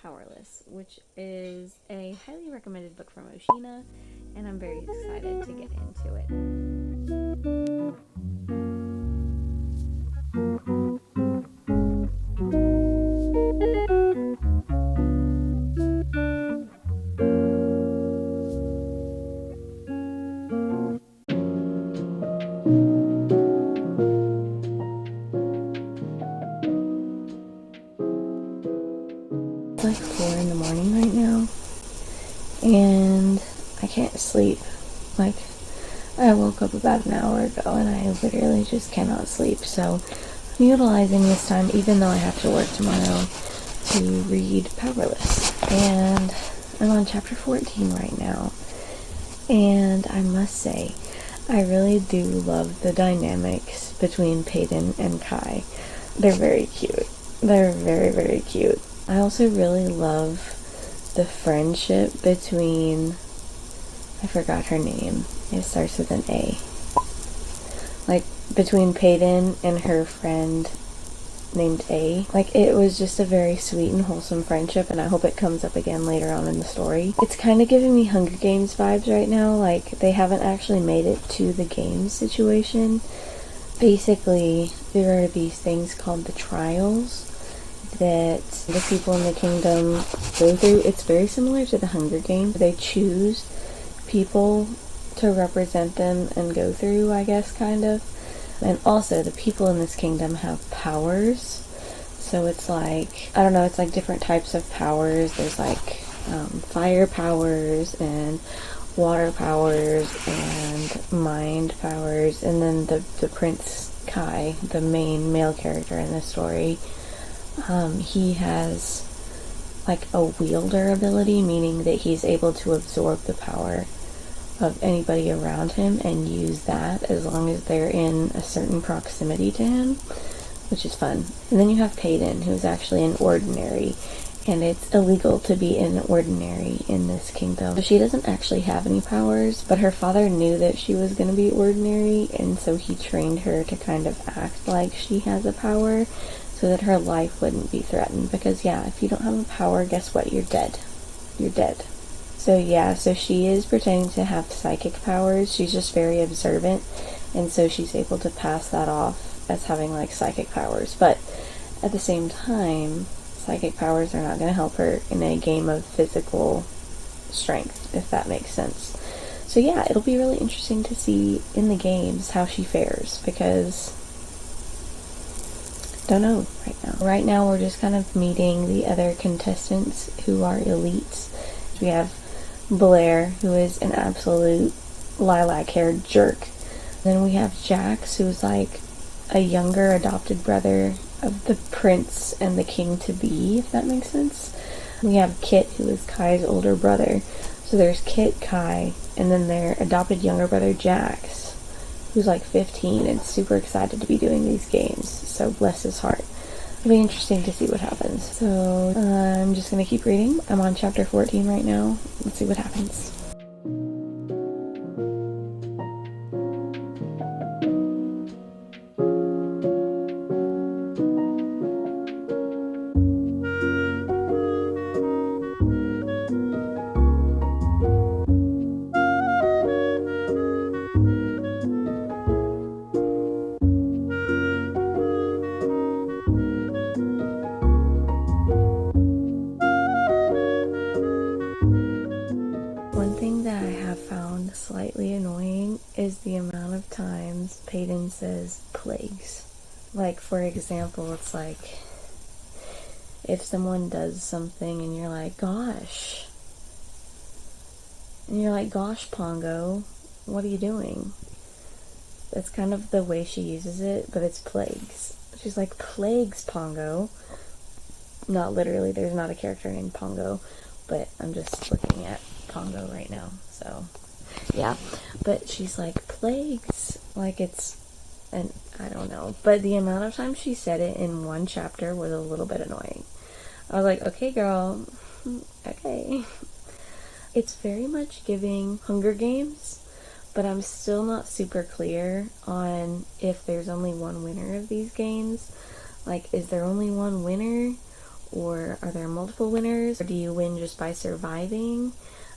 Powerless, which is a highly recommended book from Oshina, and I'm very excited to get into it. It's like 4 in the morning right now, and I can't sleep. Like, I woke up about an hour ago and I literally just cannot sleep, so I'm utilizing this time, even though I have to work tomorrow, to read Powerless. And I'm on chapter 14 right now, and I must say, I really do love the dynamics between Peyton and Kai. They're very cute. They're very, very cute. I also really love the friendship between, I forgot her name. It starts with an A. Like, between Peyton and her friend named A. Like, it was just a very sweet and wholesome friendship, and I hope it comes up again later on in the story. It's kind of giving me Hunger Games vibes right now. Like, they haven't actually made it to the games situation. Basically, there are these things called the trials that the people in the kingdom go through. It's very similar to the Hunger Games. They choose people to represent them and go through, I guess, kind of. And also, the people in this kingdom have powers. So it's like, I don't know, it's like different types of powers. There's like fire powers and water powers and mind powers. And then the Prince Kai, the main male character in this story, he has like a wielder ability, meaning that he's able to absorb the power of anybody around him and use that as long as they're in a certain proximity to him, which is fun. And then you have Peyton, who's actually an ordinary, and it's illegal to be an ordinary in this kingdom. So she doesn't actually have any powers, but her father knew that she was going to be ordinary, and so he trained her to kind of act like she has a power so that her life wouldn't be threatened. Because yeah, if you don't have a power, guess what? You're dead. You're dead. So yeah, so she is pretending to have psychic powers. She's just very observant, and so she's able to pass that off as having like psychic powers. But at the same time, psychic powers are not going to help her in a game of physical strength, if that makes sense. So yeah, it'll be really interesting to see in the games how she fares, because I don't know right now. Right now we're just kind of meeting the other contestants who are elites. We have Blair, who is an absolute lilac-haired jerk. Then we have Jax, who's like a younger adopted brother of the prince and the king-to-be, if that makes sense. We have Kit, who is Kai's older brother. So there's Kit, Kai, and then their adopted younger brother, Jax, who's like 15 and super excited to be doing these games. So bless his heart. It'll be interesting to see what happens. So I'm just going to keep reading. I'm on chapter 14 right now. Let's see what happens. One thing that I have found slightly annoying is the amount of times Peyton says plagues. Like, for example, it's like if someone does something and you're like, gosh. And you're like, gosh, Pongo, what are you doing? That's kind of the way she uses it, but it's plagues. She's like, plagues, Pongo. Not literally, there's not a character named Pongo, but I'm just looking at Pongo right now, so yeah. But she's like, plagues, like it's, and I don't know, but the amount of times she said it in one chapter was a little bit annoying. I was like, okay girl, okay. It's very much giving Hunger Games, but I'm still not super clear on if there's only one winner of these games. Like, is there only one winner? or are there multiple winners, or do you win just by surviving?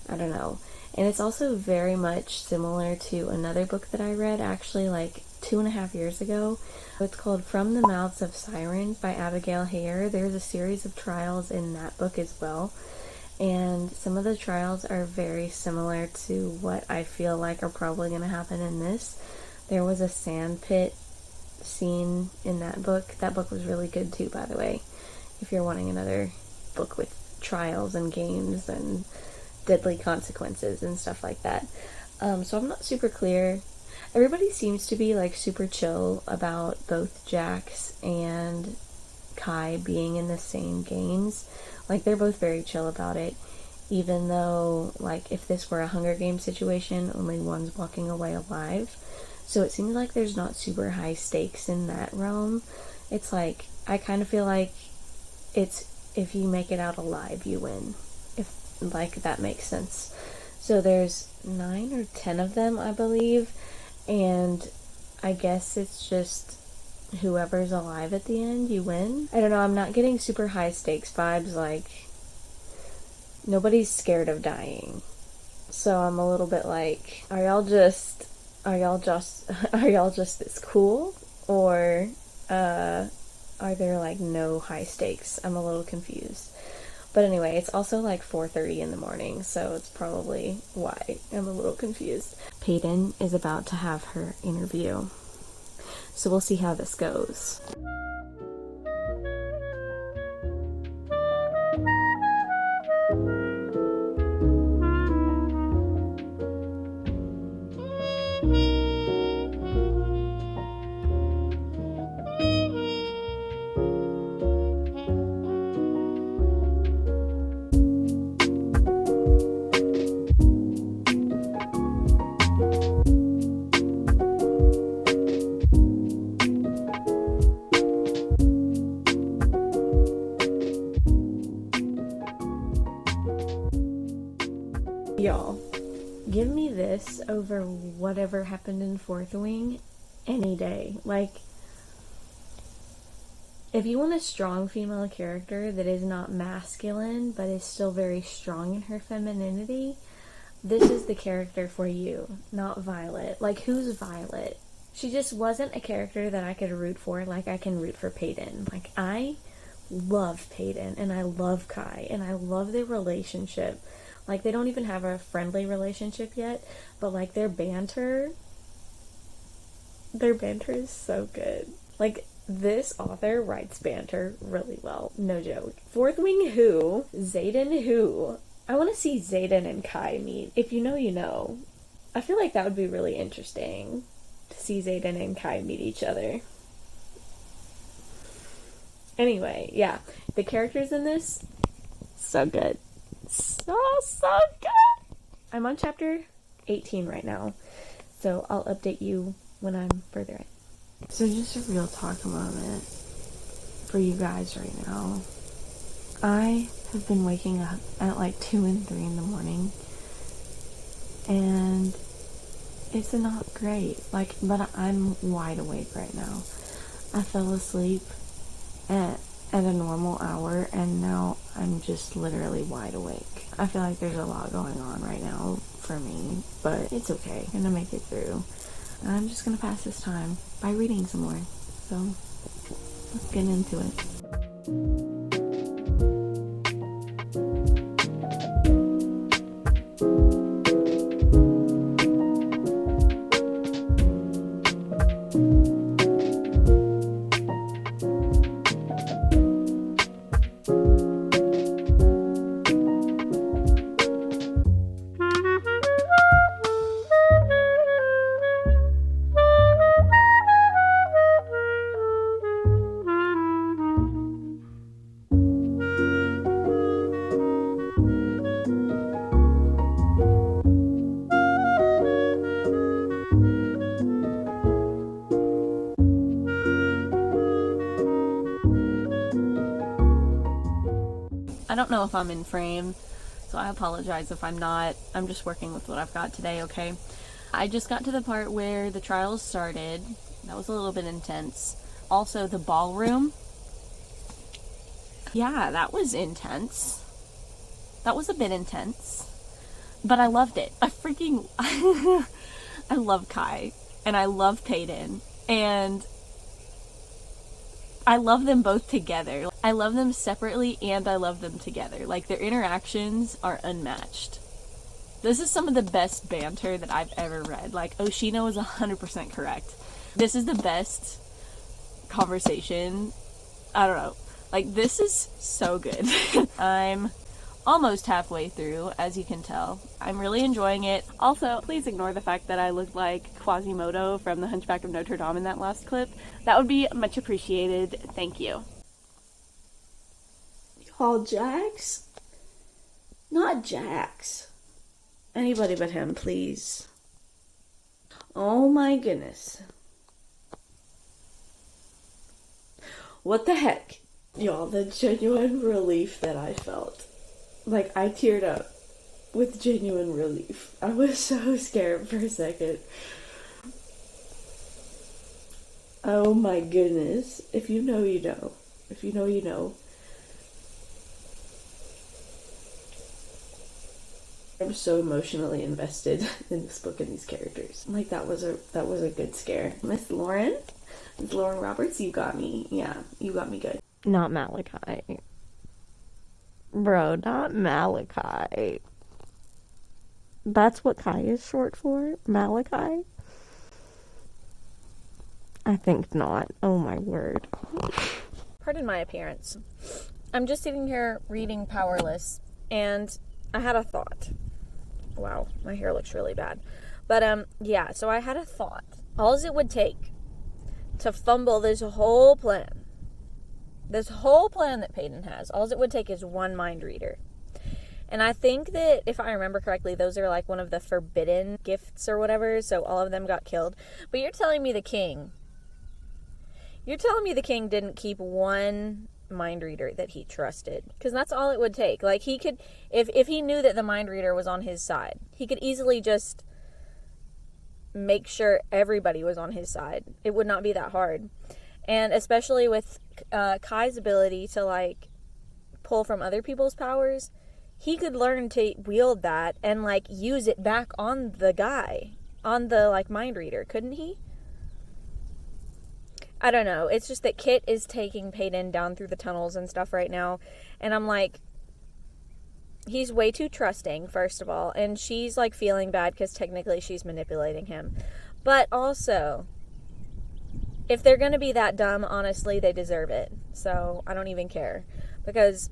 I don't know. And it's also very much similar to another book that I read actually like 2.5 years ago. It's called From the Mouths of Sirens by Abigail. There's a series of trials in that book as well. And some of the trials are very similar to what I feel like are probably going to happen in this. There was a sand pit scene in that book. That book was really good too, by the way, if you're wanting another book with trials and games and deadly consequences and stuff like that. So I'm not super clear. Everybody seems to be like super chill about both Jax and Kai being in the same games. Like, they're both very chill about it, even though, like, if this were a Hunger Games situation, only one's walking away alive. So it seems like there's not super high stakes in that realm. It's like, I kind of feel like it's if you make it out alive, you win. If, like, that makes sense. So there's 9 or 10 of them, I believe, and I guess it's just whoever's alive at the end, you win. I don't know, I'm not getting super high stakes vibes, like, nobody's scared of dying. So I'm a little bit like, are y'all just this cool? Or, are there, like, no high stakes? I'm a little confused. But anyway, it's also like 4:30 in the morning, so it's probably why I'm a little confused. Peyton is about to have her interview, so we'll see how this goes. Y'all, give me this over whatever happened in Fourth Wing any day. Like, if you want a strong female character that is not masculine but is still very strong in her femininity, this is the character for you, not Violet. Like, who's Violet? She just wasn't a character that I could root for like I can root for Peyton. Like, I love Peyton and I love Kai and I love their relationship. Like, they don't even have a friendly relationship yet, but, like, their banter is so good. Like, this author writes banter really well. No joke. Fourth Wing who? Xaden who? I want to see Xaden and Kai meet. If you know, you know. I feel like that would be really interesting to see Xaden and Kai meet each other. Anyway, yeah. The characters in this, so good. So good. I'm on chapter 18 right now, so I'll update you when I'm further in. So just a real talk moment for you guys right now. I have been waking up at like 2 and 3 in the morning, and it's not great. Like, but I'm wide awake right now. I fell asleep at a normal hour, and now I'm just literally wide awake. I feel like there's a lot going on right now for me, but it's okay. I'm gonna make it through. And I'm just gonna pass this time by reading some more. So, let's get into it. I don't know if I'm in frame, so I apologize if I'm not. I'm just working with what I've got today, okay? I just got to the part where the trials started. That was a little bit intense. Also, the ballroom. Yeah, that was intense. That was a bit intense. But I loved it. I love Kai. And I love Peyton. And I love them both together. I love them separately and I love them together. Like, their interactions are unmatched. This is some of the best banter that I've ever read. Like, Oshino is 100% correct. This is the best conversation. I don't know. Like, this is so good. I'm almost halfway through, as you can tell. I'm really enjoying it. Also, please ignore the fact that I look like Quasimodo from The Hunchback of Notre Dame in that last clip. That would be much appreciated. Thank you. Y'all, Jax? Not Jax. Anybody but him, please. Oh my goodness. What the heck? Y'all, the genuine relief that I felt. Like, I teared up with genuine relief. I was so scared for a second. Oh my goodness. If you know, you know. If you know, you know. I'm so emotionally invested in this book and these characters. Like, that was a good scare. Miss Lauren Roberts, you got me. Yeah, you got me good. Not Malachi. Bro, not Malachi. That's what Kai is short for? Malachi? I think not. Oh my word. Pardon my appearance. I'm just sitting here reading Powerless, and I had a thought. Wow, my hair looks really bad. But, yeah, so I had a thought. All it would take to fumble this whole plan that Peyton has, all it would take is one mind reader. And I think that, if I remember correctly, those are like one of the forbidden gifts or whatever, so all of them got killed. But you're telling me the king didn't keep one mind reader that he trusted, because that's all it would take. Like, he could, if he knew that the mind reader was on his side, he could easily just make sure everybody was on his side. It would not be that hard. And especially with Kai's ability to, like, pull from other people's powers, he could learn to wield that and, like, use it back on the guy, on the, like, mind reader, couldn't he? I don't know. It's just that Kit is taking Peyton down through the tunnels and stuff right now, and I'm like, he's way too trusting, first of all, and she's, like, feeling bad because technically she's manipulating him. But also, if they're going to be that dumb, honestly, they deserve it. So I don't even care. Because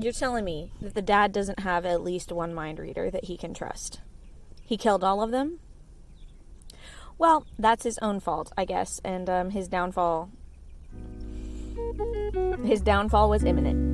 you're telling me that the dad doesn't have at least one mind reader that he can trust. He killed all of them? Well, that's his own fault, I guess. And his downfall was imminent.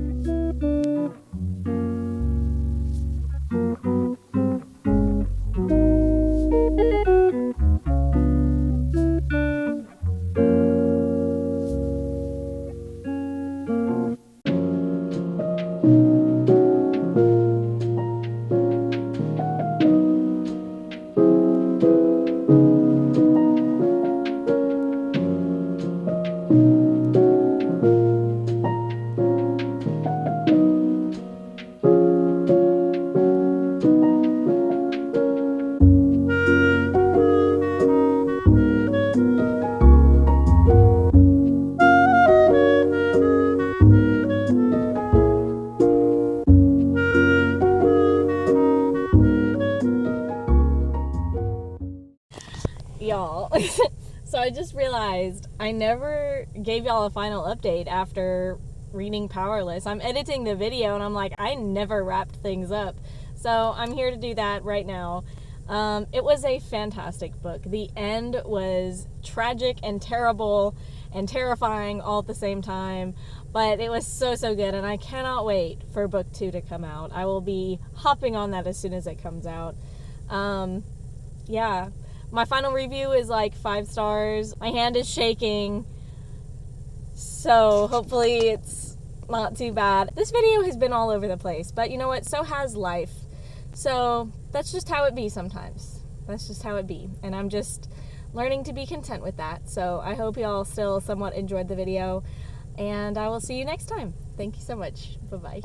Y'all, so I just realized I never gave y'all a final update after reading Powerless. I'm editing the video and I'm like, I never wrapped things up. So I'm here to do that right now. It was a fantastic book. The end was tragic and terrible and terrifying all at the same time, but it was so good, and I cannot wait for book 2 to come out. I will be hopping on that as soon as it comes out. Yeah. My final review is like 5 stars. My hand is shaking, so hopefully it's not too bad. This video has been all over the place, but you know what? So has life. So that's just how it be sometimes. That's just how it be. And I'm just learning to be content with that. So I hope y'all still somewhat enjoyed the video. And I will see you next time. Thank you so much. Bye-bye.